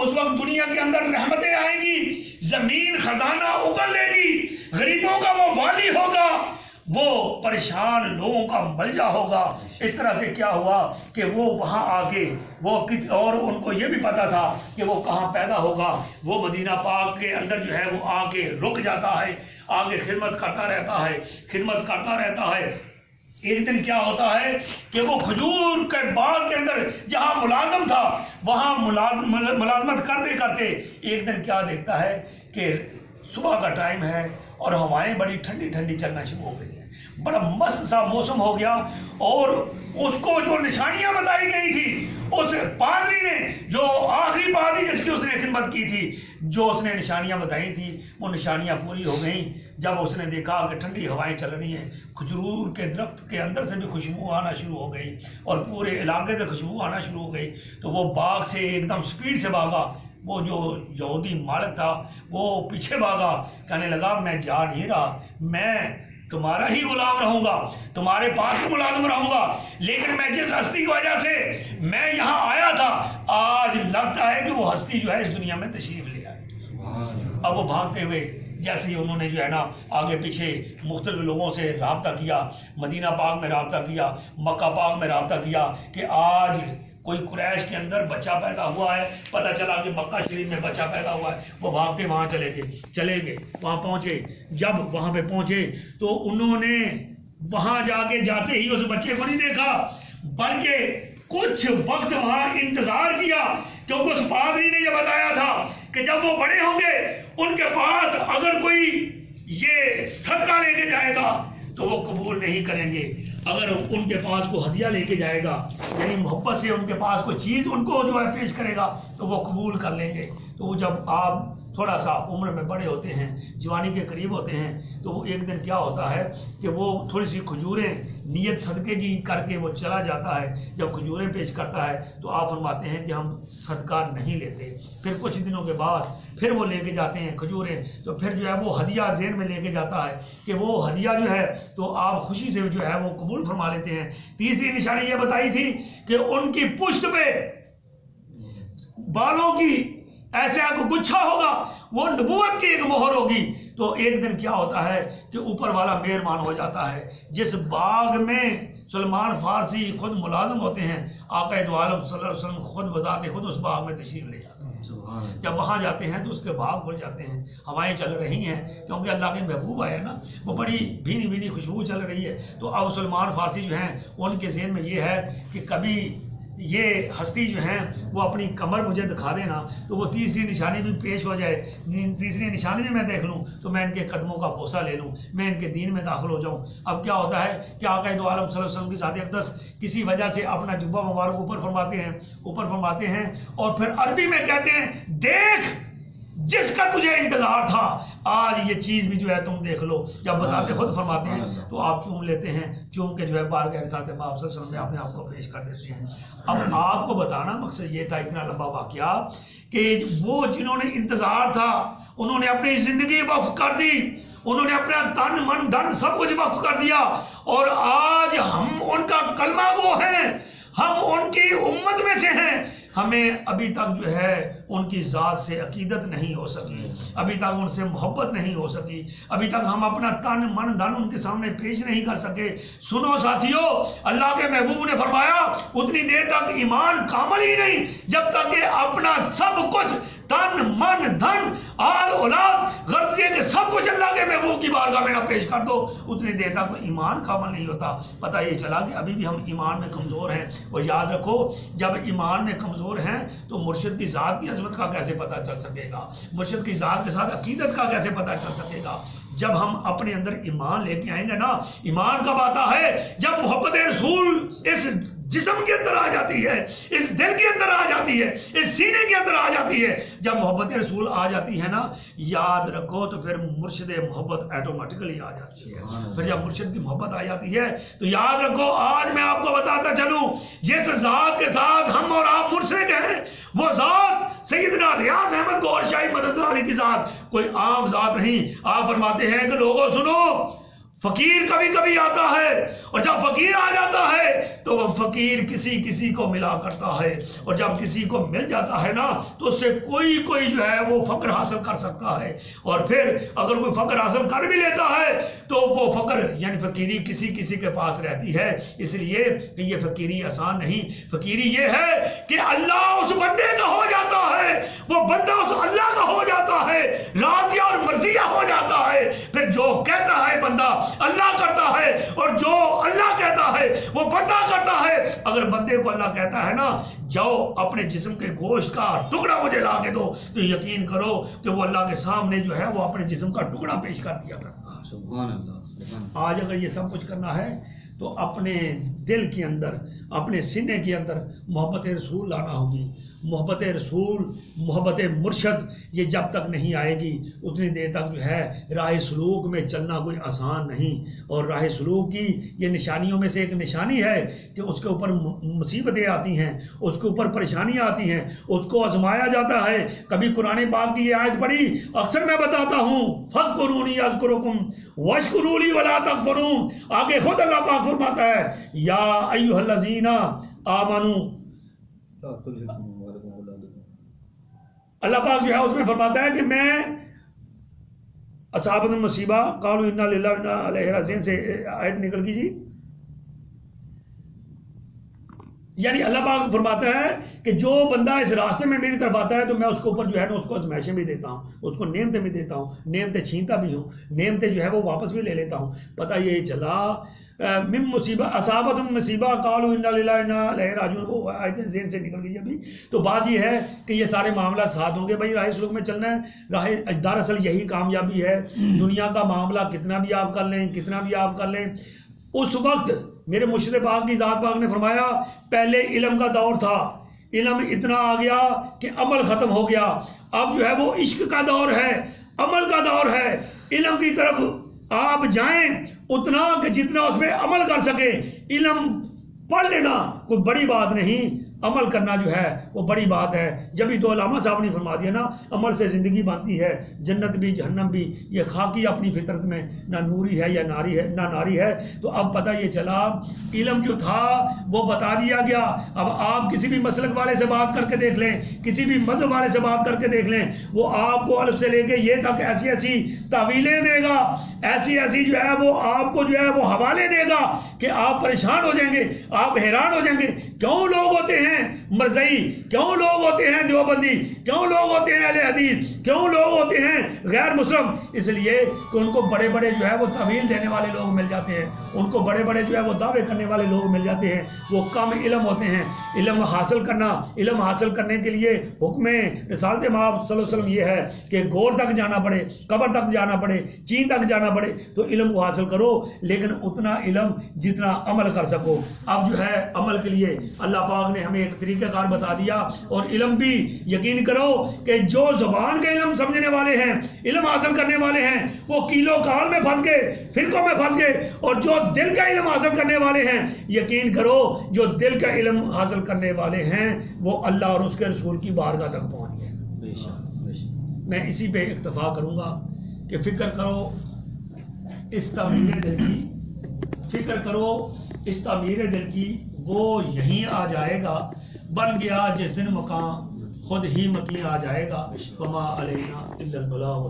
اس وقت دنیا کے اندر رحمتیں آئیں گی، زمین خزانہ اگل لے گی، غریبوں کا وہ والی ہوگا، وہ پریشان لوگوں کا ملجا ہوگا۔ اس طرح سے کیا ہوا کہ وہ وہاں آ کے اور ان کو یہ بھی پتا تھا کہ وہ کہاں پیدا ہوگا، وہ مدینہ پاک کے اندر جو ہے وہ آ کے رک جاتا ہے، آگے خدمت کرتا رہتا ہے۔ ایک دن کیا ہوتا ہے کہ وہ کھجور کے باغ کے اندر جہاں ملازم تھا وہاں ملازمت کرتے ایک دن کیا دیکھتا ہے کہ صبح کا ٹائم ہے اور ہوائیں بڑی ٹھنڈی ٹھنڈی چلنا شروع ہو گئی ہیں، بڑا مست سا موسم ہو گیا، اور اس کو جو نشانیاں بتائی گئی تھی اس پادری نے، جو آخری پادری جس کی اس نے خدمت کی تھی، جو اس نے نشانیاں بتائی تھی وہ نشانیاں پوری ہو گئیں۔ جب اس نے دیکھا کہ ٹھنڈی ہوائیں چل رہی ہیں، کھجور کے درخت کے اندر سے بھی خوشبو آنا شروع ہو گئی اور پورے علاقے سے خوشبو آنا شروع ہو گئی، تو وہ باغ سے ایک دم سپیڈ سے بھاگا۔ وہ جو یہودی مالک تھا وہ پیچھے بھاگا، کہنے لگا میں جا نہیں رہا، میں تمہارا ہی غلام رہوں گا، تمہارے پاس ہی ملازم رہوں گا، لیکن میں جس ہستی کی وجہ سے میں یہاں آیا تھا آج لگتا ہے کہ وہ ہستی جو ہے اس دنیا میں تشریف لے آئی۔ اب وہ بھاگتے ہوئے جیسے ہی انہوں نے جو ہے نا آگے پیچھے مختلف لوگوں سے رابطہ کیا، مدینہ پاک میں رابطہ کیا، مکہ پاک میں رابطہ کیا کہ آج کوئی قریش کے اندر بچہ پیدا ہوا ہے، پتہ چلا کہ مکہ شریف میں بچہ پیدا ہوا ہے، وہ بھاگتے وہاں چلے گئے وہاں پہنچے۔ جب وہاں پہ پہنچے تو انہوں نے وہاں جاتے ہی اس بچے کو نہیں دیکھا، بلکہ کچھ وقت وہاں انتظار کیا، کیونکہ اس پادری نے یہ بتایا تھا کہ جب وہ بڑے ہوں گے ان کے پاس اگر کوئی یہ صدقہ لے کے جائے گا تو وہ قبول نہیں کریں گے، اگر ان کے پاس کو ہدیہ لے کے جائے گا یعنی محبت سے ان کے پاس کوئی چیز ان کو جو ہے پیش کرے گا تو وہ قبول کر لیں گے۔ تو وہ جب آپ تھوڑا سا عمر میں بڑے ہوتے ہیں، جوانی کے قریب ہوتے ہیں، تو وہ ایک دن کیا ہوتا ہے کہ وہ تھوڑی سی کھجوریں نیت صدقے کی کر کے وہ چلا جاتا ہے، جب کھجوریں پیش کرتا ہے تو آپ فرماتے ہیں کہ ہم صدقہ نہیں لیتے، پھر کچھ دنوں کے بعد پھر وہ لے کے جاتے ہیں کھجوریں، تو پھر جو ہے وہ ہدیہ ذہن میں لے کے جاتا ہے کہ وہ ہدیہ جو ہے تو آپ خوشی سے جو ہے وہ قبول فرما لیتے ہیں۔ تیسری نشانی یہ بتائی تھی کہ ان کی پشت پہ بالوں کی ایسے کو گچھا ہوگا، وہ نبوت کی ایک مہر ہوگی۔ تو ایک دن کیا ہوتا ہے کہ اوپر والا مہربان ہو جاتا ہے، جس باغ میں سلمان فارسی خود ملازم ہوتے ہیں، آقا دو عالم صلی اللہ علیہ وسلم خود بذات خود اس باغ میں تشریف لے جاتے ہیں۔ جب وہاں جاتے ہیں تو اس کے باغ کھل جاتے ہیں، ہوائیں چل رہی ہیں، کیونکہ اللہ کے محبوب آئے نا، وہ بڑی بھینی بھینی خوشبو چل رہی ہے۔ تو اب سلمان فارسی جو ہیں ان کے ذہن میں یہ ہے کہ کبھی یہ ہستی جو ہیں وہ اپنی کمر مجھے دکھا دینا تو وہ تیسری نشانی بھی پیش ہو جائے، تیسری نشانی بھی میں دیکھ لوں تو میں ان کے قدموں کا بوسہ لے لوں، میں ان کے دین میں داخل ہو جاؤں۔ اب کیا ہوتا ہے کہ آقا دو عالم صلی اللہ علیہ وسلم کی ذات اقدس کسی وجہ سے اپنا جبہ مبارک اوپر فرماتے ہیں اور پھر عربی میں کہتے ہیں دیکھ جس کا تجھے انتظار تھا آج یہ چیز بھی جو ہے تم دیکھ لو۔ جب بذات خود فرماتے ہیں تو آپ چوم لیتے ہیں، چوم کے جو ہے بارگاہ رسالت مآب صلی اللہ علیہ وسلم میں اپنے آپ کو پیش کر دیتے ہیں۔ اب آپ کو بتانا مقصد یہ تھا اتنا لمبا واقعہ کہ وہ جنہوں نے انتظار تھا انہوں نے اپنی زندگی وقف کر دی، انہوں نے اپنا تن من دھن سب کچھ وقف کر دیا، اور آج ہم ان کا کلمہ گو ہیں، ہم ان کی امت میں سے ہیں، ہمیں ابھی تک جو ہے ان کی ذات سے عقیدت نہیں ہو سکی، ابھی تک ان سے محبت نہیں ہو سکی، ابھی تک ہم اپنا تن من دھن ان کے سامنے پیش نہیں کر سکے۔ سنو ساتھیو، اللہ کے محبوب نے فرمایا اتنی دیر تک ایمان کامل ہی نہیں جب تک کہ اپنا سب کچھ تن من دھن آل اولاد غرض یہ کہ سب کچھ اللہ کے محبوب کی بارگاہ میں نہ پیش کر دو، اتنی دیر تک ایمان کامل نہیں ہوتا۔ پتہ یہ چلا کہ ابھی بھی ہم ایمان میں کمزور ہیں، اور یاد رکھو جب ایمان میں کمزور ہیں تو مرشد کی ذات کی عظمت کا کیسے پتہ چل سکے گا، مرشد کی ذات کے ساتھ عقیدت کا کیسے پتہ چل سکے گا؟ جب ہم اپنے اندر ایمان لے کے آئیں گے نا، ایمان کب آتا ہے جب محبت رسول اس جسم کے اندر آ جاتی ہے، اس دل کے اندر آ جاتی ہے، اس سینے کے اندر آ جاتی ہے۔ جب محبت رسول آ جاتی ہے نا، یاد رکھو تو پھر مرشد محبت ایٹومیٹکلی آ جاتی ہے۔ پھر جب مرشد کی محبت آ جاتی ہے تو یاد رکھو، آج میں آپ کو بتاتا چلوں جس ذات کے ساتھ ہم اور آپ مرشد ہیں وہ ذات سیدنا ریاض احمد گوہر شاہی مدد علی کی ذات کوئی عام ذات نہیں۔ آپ فرماتے ہیں کہ لوگوں سنو، فقیر کبھی کبھی آتا ہے، اور جب فقیر آ جاتا ہے تو وہ فقیر کسی کو ملا کرتا ہے، اور جب کسی کو مل جاتا ہے نا تو اس سے کوئی جو ہے وہ فقر حاصل کر سکتا ہے، اور پھر اگر کوئی فقر حاصل کر بھی لیتا ہے تو وہ فقر یعنی فقیری کسی کے پاس رہتی ہے۔ اس لیے کہ یہ فقیری آسان نہیں، فقیری یہ ہے کہ اللہ اس بندے کا ہو جاتا ہے، وہ بندہ اس اللہ کا ہو جاتا ہے، راضیہ اور مرضیہ ہو جاتا ہے، پھر جو کہتا ہے بندہ اللہ کرتا ہے، اور جو اللہ کہتا ہے وہ بندہ کرتا ہے۔ اگر بندے کو اللہ کہتا ہے نا جاؤ اپنے جسم کے گوشت کا ٹکڑا مجھے لا کے دو، تو یقین کرو کہ وہ اللہ کے سامنے جو ہے وہ اپنے جسم کا ٹکڑا پیش کر دیا کرتا ہے۔ سبحان اللہ۔ آج اگر یہ سب کچھ کرنا ہے تو اپنے دل کے اندر، اپنے سینے کے اندر محبت رسول لانا ہوگی۔ محبت رسول، محبت مرشد یہ جب تک نہیں آئے گی اتنی دیر تک جو ہے راہ سلوک میں چلنا کوئی آسان نہیں۔ اور راہ سلوک کی یہ نشانیوں میں سے ایک نشانی ہے کہ اس کے اوپر مصیبتیں آتی ہیں، اس کے اوپر پریشانیاں آتی ہیں، اس کو آزمایا جاتا ہے۔ کبھی قرآن پاک کی یہ آیت پڑھی، اکثر میں بتاتا ہوں فاذکرونی اذکرکم واشکروا لی ولا تکفرون، آگے خود اللہ پاک فرماتا ہے یا ایھا الذین آمنوا، اللہ پاک جو ہے اس میں فرماتا ہے کہ میں اصحاب المصیبہ قالوا انا للہ وانا الیہ راجعون سے آیت نکل گئی جی، یعنی اللہ پاک فرماتا ہے کہ جو بندہ اس راستے میں میری طرف آتا ہے تو میں اس کے اوپر جو ہے نا اس کو آزمائشیں بھی دیتا ہوں، اس کو نعمتیں بھی دیتا ہوں، نعمتیں چھینتا بھی ہوں، نعمتیں جو ہے وہ واپس بھی لے لیتا ہوں۔ پتہ یہ چلا من مصیبہ اصابت مصیبہ قالوا انا للہ وانا الیہ راجعون، وہ آیتیں ذہن سے نکل گئی ابھی۔ تو بات یہ ہے کہ یہ سارے معاملہ ساتھ ہوں گے بھائی، راہ سلوک میں چلنا ہے، راہ دراصل یہی کامیابی ہے۔ دنیا کا معاملہ کتنا بھی آپ کر لیں، کتنا بھی آپ کر لیں، اس وقت میرے مرشد پاک کی ذات پاک نے فرمایا پہلے علم کا دور تھا، علم اتنا آ گیا کہ عمل ختم ہو گیا، اب جو ہے وہ عشق کا دور ہے، عمل کا دور ہے۔ علم کی طرف آپ جائیں اتنا کہ جتنا اس میں عمل کر سکے۔ علم پڑھ لینا کوئی بڑی بات نہیں، عمل کرنا جو ہے وہ بڑی بات ہے۔ جبھی تو علامہ صاحب نے فرما دیا نا عمل سے زندگی بنتی ہے، جنت بھی جہنم بھی، یہ خاکی اپنی فطرت میں نہ نوری ہے یا ناری ہے نہ ناری ہے۔ تو اب پتہ یہ چلا علم جو تھا وہ بتا دیا گیا۔ اب آپ کسی بھی مسلک والے سے بات کر کے دیکھ لیں، کسی بھی مذہب والے سے بات کر کے دیکھ لیں، وہ آپ کو الف سے لے کے یہ تک ایسی ایسی تعویلیں دے گا، ایسی ایسی جو ہے وہ آپ کو جو ہے وہ حوالے دے گا کہ آپ پریشان ہو جائیں گے، آپ حیران ہو جائیں گے۔ کیوں لوگ ہوتے ہیں مرزئی، کیوں لوگ ہوتے ہیں دیوبندی، کیوں لوگ ہوتے ہیں اہل حدیث، کیوں لوگ ہوتے ہیں غیر مسلم؟ اس لیے کہ ان کو بڑے بڑے جو ہے وہ تعویل دینے والے لوگ مل جاتے ہیں، ان کو بڑے بڑے جو ہے وہ دعوے کرنے والے لوگ مل جاتے ہیں، وہ کم علم ہوتے ہیں۔ علم حاصل کرنا، علم حاصل کرنے کے لیے حکم رسالت مآب صلی اللہ علیہ وسلم یہ ہے کہ گور تک جانا پڑے، قبر تک جانا پڑے، چین تک جانا پڑے، تو علم کو حاصل کرو، لیکن اتنا علم جتنا عمل کر سکو۔ اب جو ہے عمل کے لیے اللہ پاک نے ہمیں ایک طریقہ کار بتا دیا، اور علم بھی یقین کرو کہ جو زبان کے علم سمجھنے والے ہیں، علم حاصل کرنے والے ہیں، وہ کیلو کال میں پھنس گئے، فرقوں میں پھنس گئے، اور جو دل کا علم حاصل کرنے والے ہیں یقین کرو جو دل کا علم حاصل کرنے والے ہیں وہ اللہ اور اس کے رسول کی بارگاہ تک پہنچ گئے۔ میں اسی پہ اکتفا کروں گا کہ فکر کرو اس تعمیر دل کی، فکر کرو اس تعمیر دل کی، وہ یہیں آ جائے گا، بن گیا جس دن مقام خود ہی مکین آ جائے گا۔ وما علینا الا البلاغ۔